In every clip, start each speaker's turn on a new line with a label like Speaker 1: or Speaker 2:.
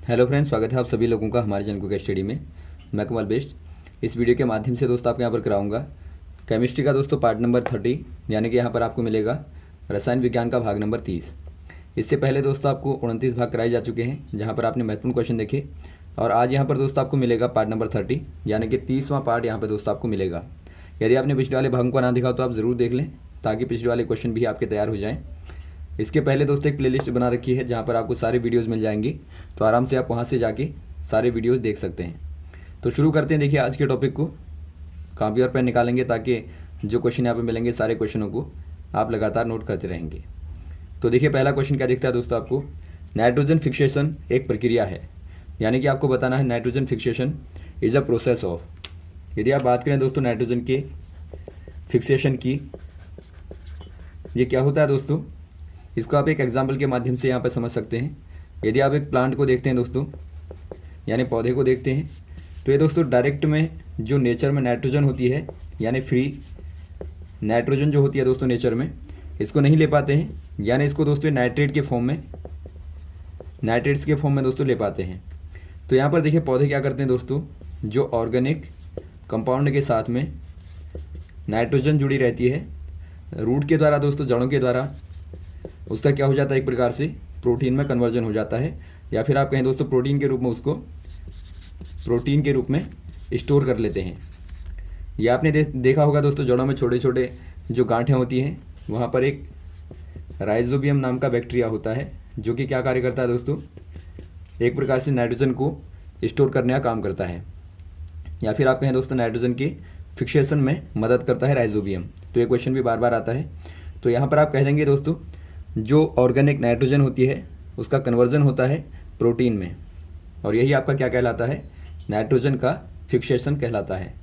Speaker 1: Hello friends, स्वागत है आप सभी लोगों का हमारे चैनल के स्टडी में। मैं कमल बेस्ट। इस वीडियो के माध्यम से दोस्तों आपको यहाँ पर कराऊंगा केमिस्ट्री का दोस्तों पार्ट नंबर 30, यानी कि यहाँ पर आपको मिलेगा रसायन विज्ञान का भाग नंबर 30। इससे पहले दोस्तों आपको 29 भाग कराए जा चुके हैं, जहाँ पर आपने महत्वपूर्ण क्वेश्चन देखे। और आज यहाँ पर दोस्तों आपको मिलेगा पार्ट नंबर 30, यानी कि 30वां पार्ट यहाँ पर दोस्तों आपको मिलेगा। यदि आपने पिछले वाले भागों को ना देखा तो आप ज़रूर देख लें, ताकि पिछले वाले क्वेश्चन भी आपके तैयार हो जाएँ। इसके पहले दोस्तों एक प्लेलिस्ट बना रखी है, जहाँ पर आपको सारे वीडियोज़ मिल जाएंगी, तो आराम से आप वहाँ से जाके सारे वीडियोज़ देख सकते हैं। तो शुरू करते हैं। देखिए आज के टॉपिक को, कॉपी और पेन निकालेंगे ताकि जो क्वेश्चन यहाँ पे मिलेंगे सारे क्वेश्चनों को आप लगातार नोट करते रहेंगे। तो देखिए पहला क्वेश्चन क्या दिखता है दोस्तों आपको, नाइट्रोजन फिक्सेशन एक प्रक्रिया है, यानी कि आपको बताना है nitrogen fixation is a process of. यदि आप बात करें दोस्तों नाइट्रोजन के फिक्सेशन की, ये क्या होता है दोस्तों, इसको आप एक एग्जाम्पल के माध्यम से यहाँ पर समझ सकते हैं। यदि आप एक प्लांट को देखते हैं दोस्तों, यानी पौधे को देखते हैं, तो ये दोस्तों डायरेक्ट में जो नेचर में नाइट्रोजन होती है, यानी फ्री नाइट्रोजन जो होती है दोस्तों नेचर में, इसको नहीं ले पाते हैं, यानी इसको दोस्तों नाइट्रेट के फॉर्म में, नाइट्रेट्स के फॉर्म में दोस्तों ले पाते हैं। तो यहाँ पर देखिए पौधे क्या करते हैं दोस्तों, जो ऑर्गेनिक कंपाउंड के साथ में नाइट्रोजन जुड़ी रहती है, रूट के द्वारा दोस्तों, जड़ों के द्वारा उसका क्या हो जाता है, एक प्रकार से प्रोटीन में कन्वर्जन हो जाता है, या फिर आप कहें दोस्तों प्रोटीन के रूप में, उसको प्रोटीन के रूप में स्टोर कर लेते हैं। ये आपने देखा होगा दोस्तों, जड़ों में छोटे छोटे जो गांठें होती हैं, वहाँ पर एक राइजोबियम नाम का बैक्टीरिया होता है, जो कि क्या कार्य करता है दोस्तों, एक प्रकार से नाइट्रोजन को स्टोर करने का काम करता है, या फिर आप कहें दोस्तों नाइट्रोजन के फिक्सेशन में मदद करता है राइजोबियम। तो ये क्वेश्चन भी बार बार आता है। तो यहाँ पर आप कह देंगे दोस्तों, जो ऑर्गेनिक नाइट्रोजन होती है उसका कन्वर्जन होता है प्रोटीन में, और यही आपका क्या कहलाता है, नाइट्रोजन का फिक्सेशन कहलाता है।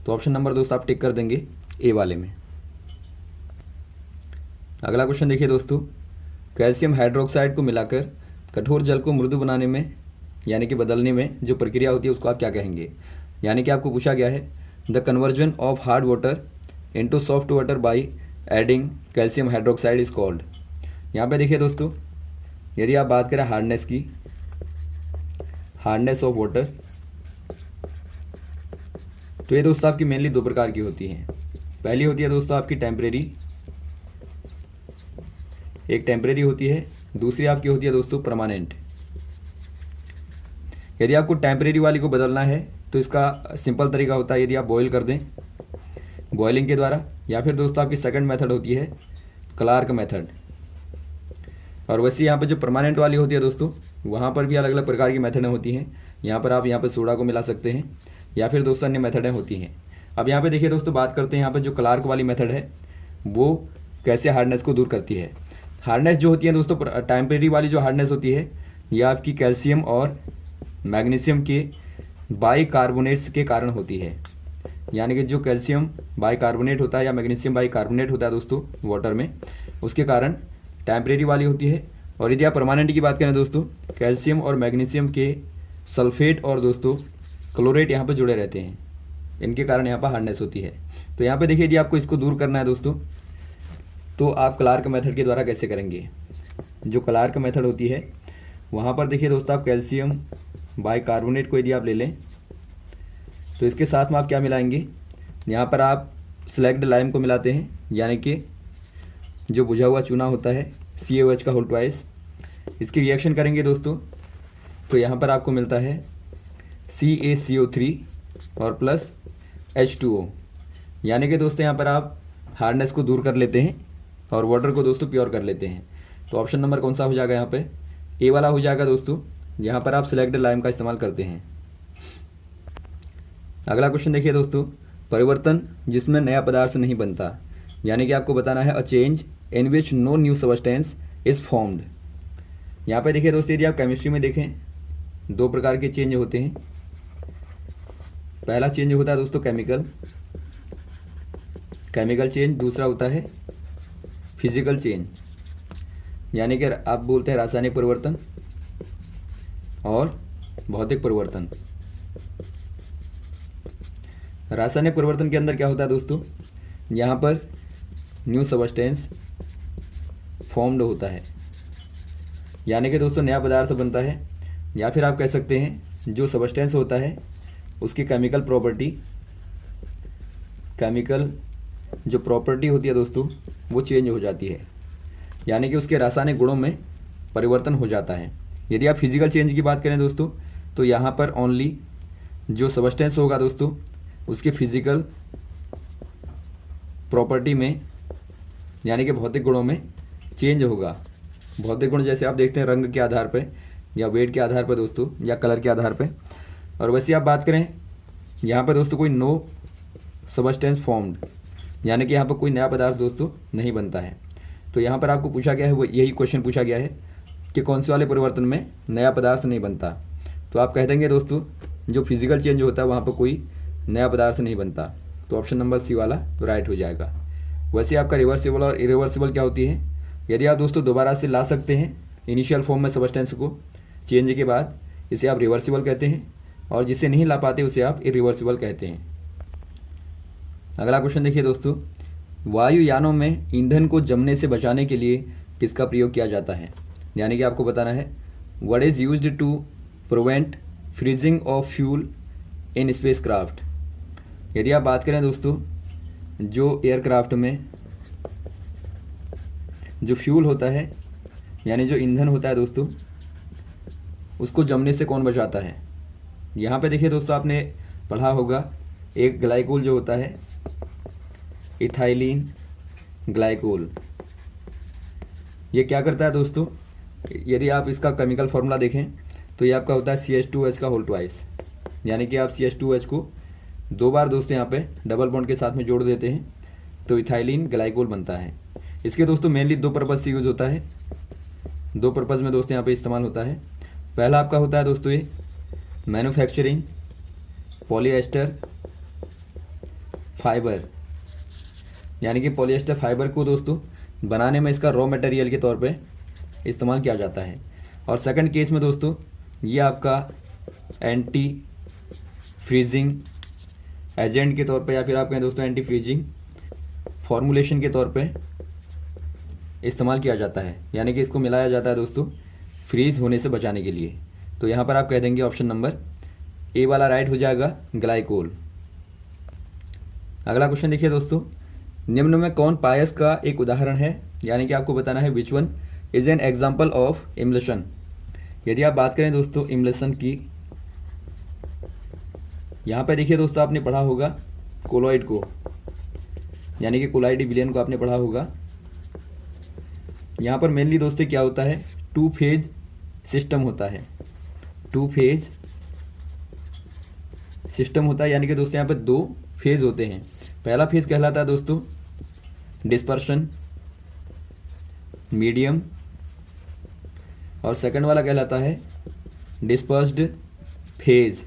Speaker 1: तो ऑप्शन नंबर दोस्तों आप टिक कर देंगे ए वाले में। अगला क्वेश्चन देखिए दोस्तों, कैल्शियम हाइड्रोक्साइड को मिलाकर कठोर जल को मृदु बनाने में, यानी कि बदलने में जो प्रक्रिया होती है उसको आप क्या कहेंगे। यानी कि आपको पूछा गया है the conversion of hard water into soft water by adding calcium hydroxide is called. यहाँ पे देखिए दोस्तों, यदि आप बात करें हार्डनेस की, हार्डनेस ऑफ वाटर, तो ये दोस्तों आपकी मेनली दो प्रकार की होती हैं। पहली होती है दोस्तों आपकी टेम्परेरी, एक टेम्परेरी होती है, दूसरी आपकी होती है दोस्तों परमानेंट। यदि आपको टेम्परेरी वाली को बदलना है तो इसका सिंपल तरीका होता है, यदि आप बॉयल कर दें बॉयलिंग के द्वारा, या फिर दोस्तों आपकी सेकंड मेथड होती है क्लार्क मेथड। और वैसे यहाँ पर जो परमानेंट वाली होती है दोस्तों, वहाँ पर भी अलग अलग प्रकार की मेथडें होती हैं। यहाँ पर आप यहाँ पर सोडा को मिला सकते हैं, या फिर दोस्तों अन्य मेथडें होती हैं। अब यहाँ पे देखिए दोस्तों, बात करते हैं यहाँ पर जो क्लार्क वाली मेथड है वो कैसे हार्डनेस को दूर करती है। हार्डनेस जो होती है दोस्तों, टेम्परेरी वाली जो हार्डनेस होती है, यह आपकी कैल्शियम और मैग्नीशियम के बाइकार्बोनेट्स के कारण होती है। यानी कि जो कैल्शियम बाइकार्बोनेट होता है या मैग्नीशियम बाइकार्बोनेट होता है दोस्तों वाटर में, उसके कारण टेम्परेरी वाली होती है। और यदि आप परमानेंट की बात करें दोस्तों, कैल्शियम और मैग्नीशियम के सल्फेट और दोस्तों क्लोरेट यहाँ पर जुड़े रहते हैं, इनके कारण यहाँ पर हार्डनेस होती है। तो यहाँ पे देखिए, यदि आपको इसको दूर करना है दोस्तों, तो आप क्लार्क मेथड के द्वारा कैसे करेंगे। जो क्लार्क मेथड होती है, वहाँ पर देखिए दोस्तों, आप कैल्शियम बाइकार्बोनेट को यदि आप ले लें, तो इसके साथ में आप क्या मिलाएंगे, यहाँ पर आप स्लैग्ड लाइम को मिलाते हैं, यानी कि जो बुझा हुआ चूना होता है CaOH का होल ट्वाइस, इसकी रिएक्शन करेंगे दोस्तों, तो यहाँ पर आपको मिलता है CaCO3 और प्लस H2O। यानी कि दोस्तों यहाँ पर आप हार्डनेस को दूर कर लेते हैं और वाटर को दोस्तों प्योर कर लेते हैं। तो ऑप्शन नंबर कौन सा हो जाएगा, यहाँ पे ए वाला हो जाएगा दोस्तों। यहाँ पर आप सिलेक्ट लाइम का इस्तेमाल करते हैं। अगला क्वेश्चन देखिए दोस्तों, परिवर्तन जिसमें नया पदार्थ नहीं बनता, यानी कि आपको बताना है a change in which no new substance is formed. यहाँ पे देखिए दोस्तों, यदि आप केमिस्ट्री में देखें, दो प्रकार के चेंज होते हैं। पहला चेंज होता है दोस्तों केमिकल चेंज, दूसरा होता है फिजिकल चेंज, यानी कि आप बोलते हैं रासायनिक परिवर्तन और भौतिक परिवर्तन। रासायनिक परिवर्तन के अंदर क्या होता है दोस्तों, यहाँ पर न्यू सब्सटेंस फॉर्म्ड होता है, यानी कि दोस्तों नया पदार्थ बनता है या फिर आप कह सकते हैं जो सबस्टेंस होता है उसकी केमिकल जो प्रॉपर्टी होती है दोस्तों वो चेंज हो जाती है, यानी कि उसके रासायनिक गुणों में परिवर्तन हो जाता है। यदि आप फिजिकल चेंज की बात करें दोस्तों तो यहाँ पर ओनली जो सबस्टेंस होगा दोस्तों उसके फिजिकल प्रॉपर्टी में यानी कि भौतिक गुणों में चेंज होगा। भौतिक गुण जैसे आप देखते हैं रंग के आधार पर या वेट के आधार पर दोस्तों या कलर के आधार पर। और वैसे आप बात करें यहाँ पर दोस्तों कोई नो सबस्टेंस फॉर्म्ड, यानी कि यहाँ पर कोई नया पदार्थ दोस्तों नहीं बनता है। तो यहाँ पर आपको पूछा गया है, वो यही क्वेश्चन पूछा गया है कि कौन से वाले परिवर्तन में नया पदार्थ नहीं बनता। तो आप कह देंगे दोस्तों जो फिजिकल चेंज होता है वहाँ पर कोई नया पदार्थ नहीं बनता। तो ऑप्शन नंबर सी वाला राइट हो जाएगा। वैसे आपका रिवर्सिबल और इरिवर्सिबल क्या होती है? यदि आप दोस्तों दोबारा से ला सकते हैं इनिशियल फॉर्म में सबस्टेंस को चेंज के बाद, इसे आप रिवर्सिबल कहते हैं, और जिसे नहीं ला पाते उसे आप इरिवर्सिबल कहते हैं। अगला क्वेश्चन देखिए दोस्तों, वायुयानों में ईंधन को जमने से बचाने के लिए किसका प्रयोग किया जाता है? यानी कि आपको बताना है what is used to prevent freezing of fuel in spacecraft. यदि आप बात करें दोस्तों जो एयरक्राफ्ट में जो फ्यूल होता है यानी जो ईंधन होता है दोस्तों उसको जमने से कौन बचाता है? यहाँ पे देखिए दोस्तों आपने पढ़ा होगा एक ग्लाइकोल जो होता है इथाइलिन ग्लाइकोल, ये क्या करता है दोस्तों? यदि आप इसका केमिकल फॉर्मूला देखें तो ये आपका होता है CH2H का होल ट्वाइस, यानी कि आप CH2H को दो बार दोस्तों यहाँ पे डबल बॉन्ड के साथ में जोड़ देते हैं तो इथाइलिन ग्लाइकोल बनता है। इसके दोस्तों मेनली दो पर्पज़ से यूज़ होता है, दो पर्पज़ में दोस्तों यहाँ पे इस्तेमाल होता है। पहला आपका होता है दोस्तों ये मैन्युफैक्चरिंग पॉलीएस्टर फाइबर, यानी कि पॉलीएस्टर फाइबर को दोस्तों बनाने में इसका रॉ मटेरियल के तौर पे इस्तेमाल किया जाता है। और सेकंड केस में दोस्तों ये आपका एंटी फ्रीजिंग एजेंट के तौर पे या फिर आप कहें दोस्तों एंटी फ्रीजिंग फॉर्मुलेशन के तौर पे इस्तेमाल किया जाता है, यानी कि इसको मिलाया जाता है दोस्तों फ्रीज होने से बचाने के लिए। तो यहाँ पर आप कह देंगे ऑप्शन नंबर ए वाला राइट हो जाएगा, ग्लाइकोल। अगला क्वेश्चन देखिए दोस्तों, निम्न में कौन पायस का एक उदाहरण है? यानी कि आपको बताना है which one is an example of emulsion. यदि आप बात करें दोस्तों इमल्शन की, यहाँ पे देखिए दोस्तों आपने पढ़ा होगा कोलॉइड को, यानी कि कोलॉइड विलयन को आपने पढ़ा होगा। यहाँ पर मेनली दोस्तों क्या होता है, टू फेज सिस्टम होता है, टू फेज सिस्टम होता है, यानी कि दोस्तों यहाँ पे दो फेज होते हैं। पहला फेज कहलाता है दोस्तों डिस्पर्शन मीडियम, और सेकंड वाला कहलाता है डिस्पर्स्ड फेज,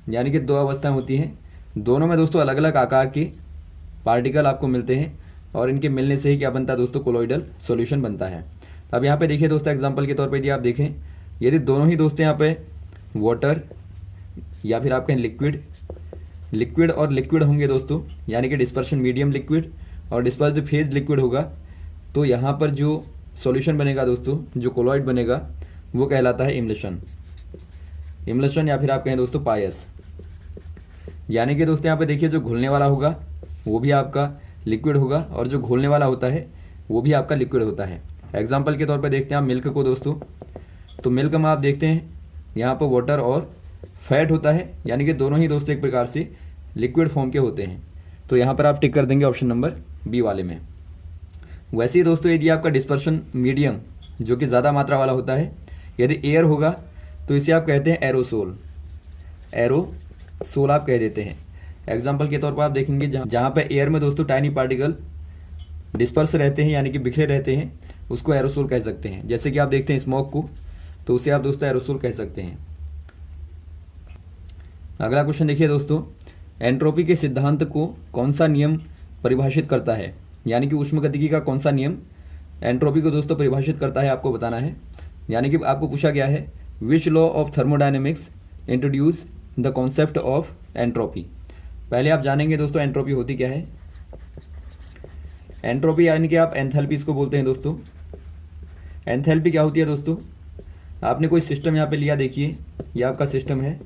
Speaker 1: यानी कि दो अवस्थाएं होती हैं। दोनों में दोस्तों अलग अलग आकार के पार्टिकल आपको मिलते हैं और इनके मिलने से ही क्या बनता है दोस्तों, कोलॉइडल सॉल्यूशन बनता है। अब यहाँ पे देखिए दोस्तों एग्जांपल के तौर पे यदि आप देखें, यदि दोनों ही दोस्तों यहाँ पे वाटर या फिर आप कहें लिक्विड और लिक्विड होंगे दोस्तों, यानी कि डिस्पर्शन मीडियम लिक्विड और डिस्पर्स्ड फेज लिक्विड होगा, तो यहाँ पर जो सॉल्यूशन बनेगा दोस्तों, जो कोलॉइड बनेगा वो कहलाता है इमल्शन। इमल्शन या फिर आप कहें दोस्तों पायस, यानी कि दोस्तों यहाँ पे देखिए जो घुलने वाला होगा वो भी आपका लिक्विड होगा और जो घोलने वाला होता है वो भी आपका लिक्विड होता है। एग्जाम्पल के तौर पर देखते हैं आप मिल्क को दोस्तों, तो मिल्क में आप देखते हैं यहाँ पर वाटर और फैट होता है, यानी कि दोनों ही दोस्तों एक प्रकार से लिक्विड फॉर्म के होते हैं। तो यहाँ पर आप टिक कर देंगे ऑप्शन नंबर बी वाले में। वैसे ही दोस्तों यदि आपका डिस्पर्शन मीडियम जो कि ज़्यादा मात्रा वाला होता है, यदि एयर होगा तो इसे आप कहते हैं एरोसोल, एरोसोल आप कह देते हैं। एग्जाम्पल के तौर पर आप देखेंगे जहाँ पर एयर में दोस्तों टाइनी पार्टिकल डिस्पर्स रहते हैं, यानी कि बिखरे रहते हैं, उसको एरोसोल कह सकते हैं। जैसे कि आप देखते हैं स्मोक को, तो उसे आप दोस्तों एरोसोल कह सकते हैं। अगला क्वेश्चन देखिए दोस्तों, एंट्रोपी के सिद्धांत को कौन सा नियम परिभाषित करता है? यानी कि ऊष्मगतिकी का कौन सा नियम एंट्रोपी को दोस्तों परिभाषित करता है, आपको बताना है। यानी कि आपको पूछा गया है which law of thermodynamics introduce the concept of entropy. पहले आप जानेंगे दोस्तों एंट्रोपी होती क्या है। एंट्रोपी यानी कि आप एंथैल्पी इसको बोलते हैं दोस्तों। एंथैल्पी क्या होती है दोस्तों? आपने कोई सिस्टम यहाँ पे लिया, देखिए ये आपका सिस्टम है,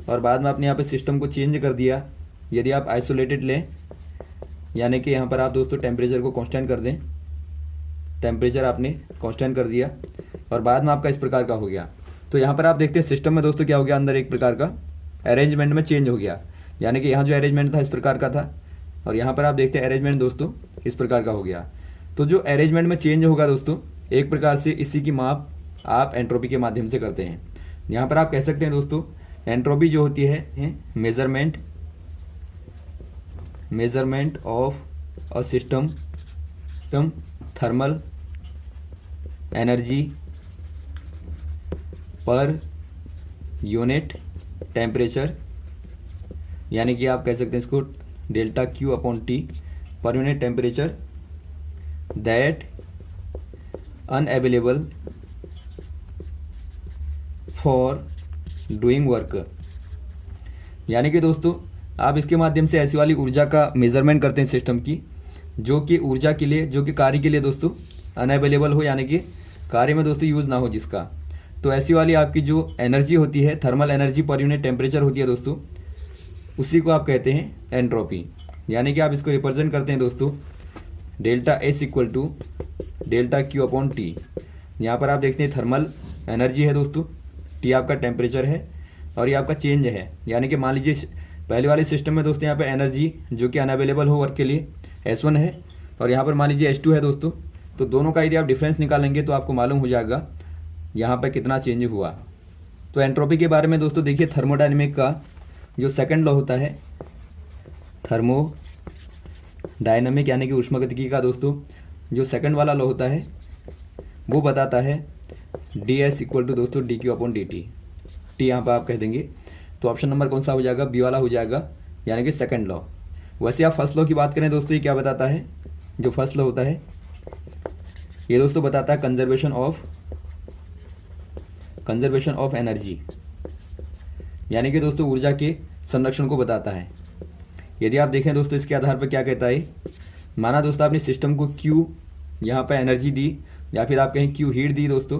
Speaker 1: और बाद में आपने यहाँ पे सिस्टम को चेंज कर दिया। यदि आप आइसोलेटेड लें, यानी कि यहाँ पर आप दोस्तों टेम्परेचर को कांस्टेंट कर दें, टेम्परेचर आपने कांस्टेंट कर दिया और बाद में आपका इस प्रकार का हो गया। तो यहाँ पर आप देखते हैं सिस्टम में दोस्तों क्या हो गया, अंदर एक प्रकार का अरेंजमेंट में चेंज हो गया, यानी कि यहाँ जो अरेंजमेंट था इस प्रकार का था और यहाँ पर आप देखते हैं अरेंजमेंट दोस्तों इस प्रकार का हो गया। तो जो अरेंजमेंट में चेंज होगा दोस्तों, एक प्रकार से इसी की माप आप एंट्रोपी के माध्यम से करते हैं। यहाँ पर आप कह सकते हैं दोस्तों एंट्रोपी जो होती है measurement of a system thermal energy per unit temperature, यानी कि आप कह सकते हैं इसको delta Q upon T per unit temperature that unavailable for doing work. यानी कि दोस्तों आप इसके माध्यम से ऐसी वाली ऊर्जा का मेजरमेंट करते हैं सिस्टम की, जो कि ऊर्जा के लिए, जो कि कार्य के लिए दोस्तों अनअवेलेबल हो, यानी कि कार्य में दोस्तों यूज ना हो जिसका। तो ऐसी वाली आपकी जो एनर्जी होती है, thermal energy per unit temperature होती है दोस्तों, उसी को आप कहते हैं एंट्रोपी। यानी कि आप इसको रिप्रेजेंट करते हैं दोस्तों delta S equal to delta Q upon T. यहाँ पर आप देखते हैं थर्मल एनर्जी है दोस्तों, टी आपका टेम्परेचर है और ये आपका चेंज है। यानी कि मान लीजिए पहले वाले सिस्टम में दोस्तों यहाँ पे एनर्जी जो कि अनअवेलेबल हो वर्क के लिए S1 है और यहाँ पर मान लीजिए S2 है दोस्तों। तो दोनों का यदि आप डिफरेंस निकालेंगे तो आपको मालूम हो जाएगा यहाँ पर कितना चेंज हुआ। तो एंट्रोपी के बारे में दोस्तों देखिए, थर्मोडायनेमिक का जो सेकंड लॉ होता है, थर्मोडायनेमिक यानी कि ऊष्मागतिकी का दोस्तों जो सेकंड वाला लॉ होता है वो बताता है ds इक्वल टू दोस्तों D Q upon D T. T यहाँ पर आप कह देंगे। तो ऑप्शन नंबर कौन सा हो जाएगा, बी वाला हो जाएगा, यानी कि सेकंड लॉ। वैसे आप फर्स्ट लॉ की बात करें दोस्तों, ये क्या बताता है, जो फर्स्ट लॉ होता है ये दोस्तों बताता है कंजर्वेशन ऑफ एनर्जी, यानी कि दोस्तों ऊर्जा के संरक्षण को बताता है। यदि आप देखें दोस्तों इसके आधार पर क्या कहता है, माना दोस्तों आपने सिस्टम को Q यहाँ पर एनर्जी दी या फिर आप कहें Q हीट दी दोस्तों,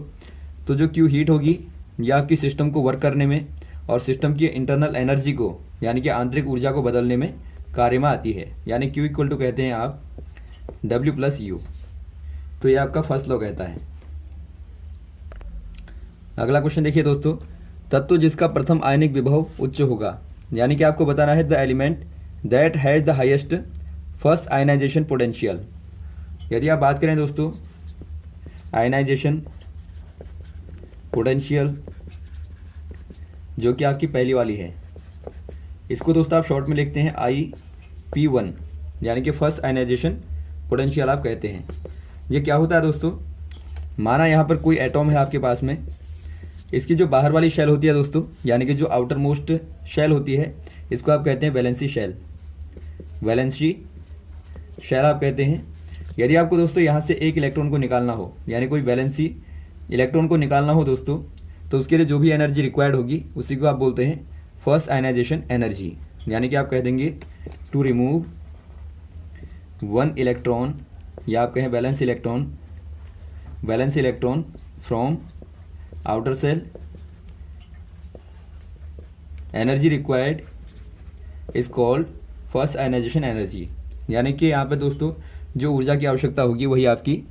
Speaker 1: तो जो Q हीट होगी यह आपकी सिस्टम को वर्क करने में और सिस्टम की इंटरनल एनर्जी को, यानी कि आंतरिक ऊर्जा को बदलने में कार्य में आती है। यानी Q इक्वल टू कहते हैं आप W प्लस U। तो ये आपका फर्स्ट लॉ कहता है। अगला क्वेश्चन देखिए दोस्तों, तत्व जिसका प्रथम आयनिक विभव उच्च होगा, यानी कि आपको बताना है the element that has the highest first ionisation potential. यदि आप बात करें दोस्तों आयनाइजेशन पोटेंशियल जो कि आपकी पहली वाली है, इसको दोस्तों आप शॉर्ट में लिखते हैं IP1, यानी कि फर्स्ट आयनाइजेशन पोटेंशियल आप कहते हैं। ये क्या होता है दोस्तों, माना यहाँ पर कोई एटॉम है आपके पास में, इसकी जो बाहर वाली शेल होती है दोस्तों, यानी कि जो आउटर मोस्ट शेल होती है, इसको आप कहते हैं वैलेंसी शेल। वैलेंसी शेल आप कहते हैं। यदि आपको दोस्तों यहाँ से एक इलेक्ट्रॉन को निकालना हो, यानी कोई वैलेंसी इलेक्ट्रॉन को निकालना हो दोस्तों, तो उसके लिए जो भी एनर्जी रिक्वायर्ड होगी उसी को आप बोलते हैं फर्स्ट आयनाइजेशन एनर्जी। यानी कि आप कह देंगे टू रिमूव वन इलेक्ट्रॉन, या आप कहें valence electron from outer shell, energy required is called first ionisation energy. यानी कि यहाँ पे दोस्तों जो ऊर्जा की आवश्यकता होगी वही आपकी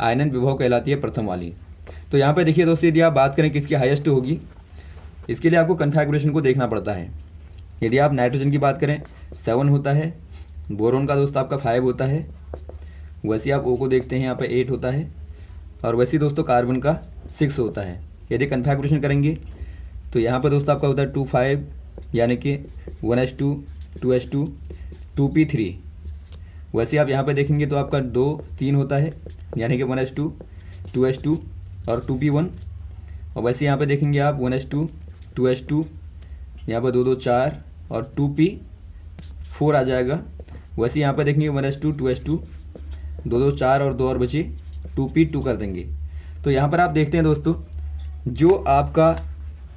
Speaker 1: आयनन विभव कहलाती है, प्रथम वाली। तो यहाँ पे देखिए दोस्तों, यदि आप बात करें किसकी हाईएस्ट होगी, इसके लिए आपको कन्फिगरेशन को देखना पड़ता है। यदि आप नाइट्रोजन की बात करें 7 होता है, बोरोन का दोस्तों आपका 5 होता है, वैसे आप O को देखते हैं यहाँ पे 8 होता है, और वैसे दोस्तों कार्बन का 6 होता है। यदि कन्फिगरेशन करेंगे तो यहाँ पर दोस्तों आपका होता है 2 5, यानी कि 1s2 2s2 2p3। वैसे आप यहाँ पे देखेंगे तो आपका 2 3 होता है, यानी कि 1s2 2s2 और 2p1। और वैसे यहाँ पे देखेंगे आप 1s2 2s2, यहाँ पर 2 2 4 और 2p4 आ जाएगा। वैसे यहाँ पे देखेंगे 1s2 2s2 2 2 4 और 2 और बचे 2p2 कर देंगे। तो यहाँ पर आप देखते हैं दोस्तों, जो आपका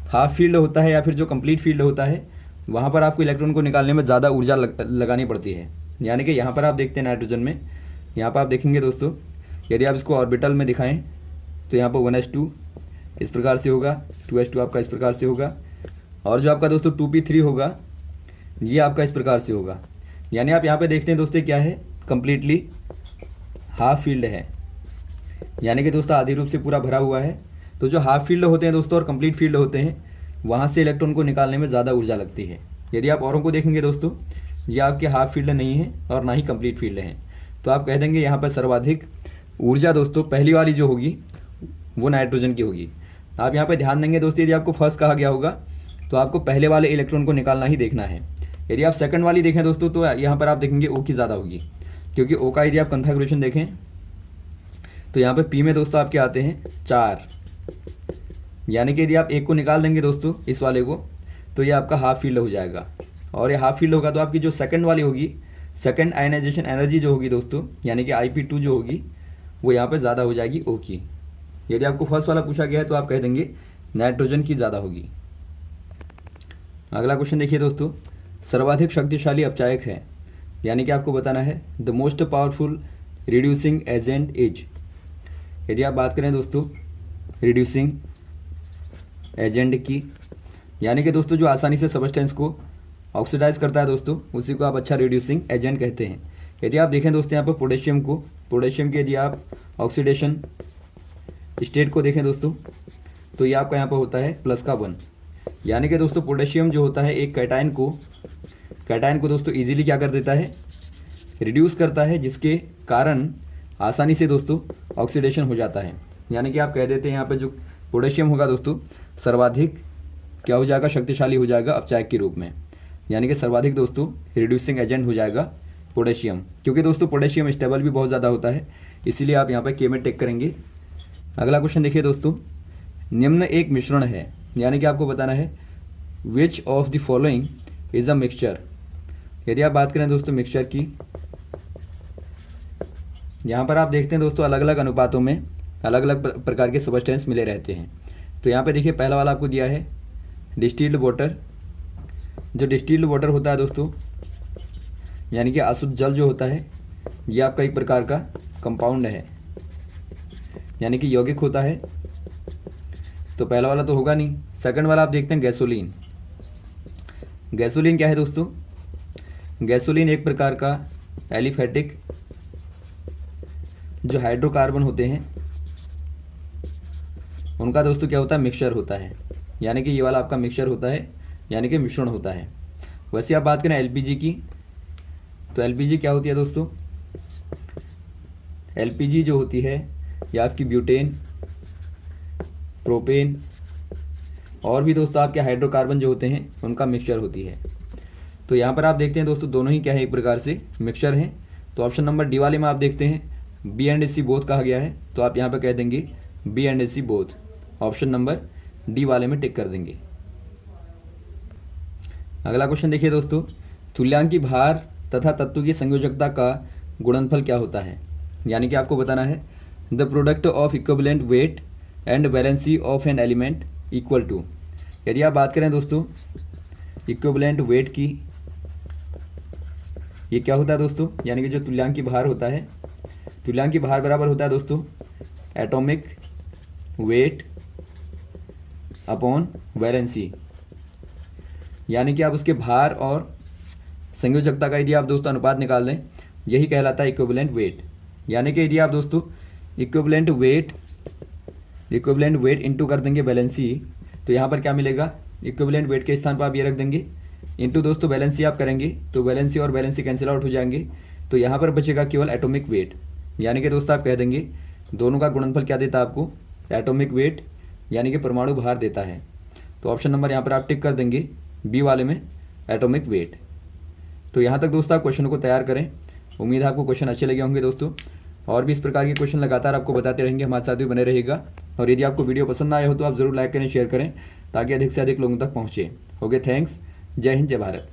Speaker 1: हाफ फील्ड होता है या फिर जो कंप्लीट फील्ड होता है, वहाँ पर आपको इलेक्ट्रॉन को निकालने में ज़्यादा ऊर्जा लगानी पड़ती है। यानी कि यहाँ पर आप देखते हैं नाइट्रोजन में, यहाँ पर आप देखेंगे दोस्तों, यदि आप इसको ऑर्बिटल में दिखाएं तो यहाँ पर 1s2 इस प्रकार से होगा, 2s2 आपका इस प्रकार से होगा, और जो आपका दोस्तों 2p3 होगा ये आपका इस प्रकार से होगा। यानी आप यहाँ पे देखते हैं दोस्तों क्या है, कंप्लीटली हाफ फील्ड है, यानी कि दोस्तों आधी रूप से पूरा भरा हुआ है। तो जो हाफ फील्ड होते हैं दोस्तों और कंप्लीट फील्ड होते हैं, वहाँ से इलेक्ट्रॉन को निकालने में ज़्यादा ऊर्जा लगती है। यदि आप औरों को देखेंगे दोस्तों, ये आपके हाफ फील्ड नहीं है और ना ही कंप्लीट फील्ड है, तो आप कह देंगे यहाँ पर सर्वाधिक ऊर्जा दोस्तों पहली वाली जो होगी वो नाइट्रोजन की होगी। आप यहाँ पर ध्यान देंगे दोस्तों, यदि आपको फर्स्ट कहा गया होगा तो आपको पहले वाले इलेक्ट्रॉन को निकालना ही देखना है। यदि आप सेकंड वाली देखें दोस्तों, तो यहाँ पर आप देखेंगे ओ की ज़्यादा होगी, क्योंकि ओ का यदि आप कन्फिगरेशन देखें तो यहाँ पे पी में दोस्तों आपके आते हैं 4, यानी कि यदि आप एक को निकाल देंगे दोस्तों इस वाले को, तो ये आपका हाफ फील्ड हो जाएगा। और ये हाफ फील्ड होगा तो आपकी जो सेकंड वाली होगी, सेकंड आयनाइजेशन एनर्जी जो होगी दोस्तों, यानी कि IP2 जो होगी वो यहाँ पे ज़्यादा हो जाएगी ओ की। यदि आपको फर्स्ट वाला पूछा गया है तो आप कह देंगे नाइट्रोजन की ज़्यादा होगी। अगला क्वेश्चन देखिए दोस्तों, सर्वाधिक शक्तिशाली अपचायक है, यानी कि आपको बताना है the most powerful reducing agent is. यदि आप बात करें दोस्तों रिड्यूसिंग एजेंट की, यानी कि दोस्तों जो आसानी से सबस्टेंस को ऑक्सीडाइज करता है दोस्तों, उसी को आप अच्छा रिड्यूसिंग एजेंट कहते हैं। यदि आप देखें दोस्तों यहाँ पर पोटेशियम को, पोटेशियम की यदि आप ऑक्सीडेशन स्टेट को देखें दोस्तों, तो ये आपका यहाँ पर होता है +1, यानी कि दोस्तों पोटेशियम जो होता है एक कैटायन को दोस्तों इजीली क्या कर देता है, रिड्यूस करता है, जिसके कारण आसानी से दोस्तों ऑक्सीडेशन हो जाता है। यानी कि आप कह देते हैं यहाँ पे जो पोटेशियम होगा दोस्तों सर्वाधिक क्या हो जाएगा, शक्तिशाली हो जाएगा अपचायक के रूप में, यानी कि सर्वाधिक दोस्तों रिड्यूसिंग एजेंट हो जाएगा पोटेशियम, क्योंकि दोस्तों पोटेशियम स्टेबल भी बहुत ज़्यादा होता है, इसीलिए आप यहाँ पे के में टिक करेंगे। अगला क्वेश्चन देखिए दोस्तों, निम्न एक मिश्रण है, यानी कि आपको बताना है which of the following is a mixture. यदि आप बात करें दोस्तों मिक्सचर की, यहाँ पर आप देखते हैं दोस्तों अलग अलग अनुपातों में अलग अलग प्रकार के सबस्टेंस मिले रहते हैं। तो यहाँ पे देखिए पहला वाला आपको दिया है डिस्टिल्ड वाटर। जो डिस्टिल्ड वाटर होता है दोस्तों, यानी कि अशुद्ध जल जो होता है, ये आपका एक प्रकार का कंपाउंड है, यानी कि यौगिक होता है। तो पहला वाला तो होगा नहीं। सेकंड वाला आप देखते हैं गैसोलीन। गैसोलीन क्या है दोस्तों, गैसोलीन एक प्रकार का एलिफेटिक जो हाइड्रोकार्बन होते हैं उनका दोस्तों क्या होता है, मिक्सचर होता है, यानी कि ये वाला आपका मिक्सचर होता है, यानी कि मिश्रण होता है। वैसे आप बात करें एलपीजी की, तो एलपीजी क्या होती है दोस्तों, एलपीजी जो होती है या आपकी ब्यूटेन, प्रोपेन और भी दोस्तों आपके हाइड्रोकार्बन जो होते हैं उनका मिक्सचर होती है। तो यहाँ पर आप देखते हैं दोस्तों दोनों ही क्या है, एक प्रकार से मिक्सचर हैं। तो ऑप्शन नंबर डी वाले में आप देखते हैं बी एंड सी बोथ कहा गया है, तो आप यहाँ पर कह देंगे B and C both, option number D वाले में टिक कर देंगे। अगला क्वेश्चन देखिए दोस्तों, तुल्यांकी भार तथा तत्व की संयोजकता का गुणनफल क्या होता है, यानी कि आपको बताना है the product of equivalent weight and valency of an element equal to. यदि आप बात करें दोस्तों इक्विवेलेंट वेट की, ये क्या होता है दोस्तों, यानी कि जो तुल्यांकी भार होता है, तुल्यांकी भार बराबर होता है दोस्तों एटॉमिक वेट अपॉन वैलेंसी, यानी कि आप उसके भार और संयोजकता का यदि आप दोस्तों अनुपात निकाल लें, यही कहलाता है इक्विवेलेंट वेट। यानी कि यदि आप दोस्तों इक्विवेलेंट वेट इंटू कर देंगे वैलेंसी, तो यहाँ पर क्या मिलेगा, इक्विवेलेंट वेट के स्थान पर आप ये रख देंगे इंटू दोस्तों वैलेंसी आप करेंगे, तो वैलेंसी और वैलेंसी कैंसिल आउट हो जाएंगे, तो यहाँ पर बचेगा केवल एटॉमिक वेट। यानी कि दोस्तों आप कह देंगे दोनों का गुणनफल क्या देता है आपको, एटॉमिक वेट, यानी कि परमाणु भार देता है। तो ऑप्शन नंबर यहाँ पर आप टिक कर देंगे बी वाले में एटॉमिक वेट। तो यहाँ तक दोस्तों आप क्वेश्चन को तैयार करें। उम्मीद है आपको क्वेश्चन अच्छे लगे होंगे दोस्तों, और भी इस प्रकार के क्वेश्चन लगातार आपको बताते रहेंगे, हमारे साथ भी बने रहेगा। और यदि आपको वीडियो पसंद आया हो तो आप जरूर लाइक करें, शेयर करें, ताकि अधिक से अधिक लोगों तक पहुँचे। Okay, thanks. जय हिंद, जय भारत।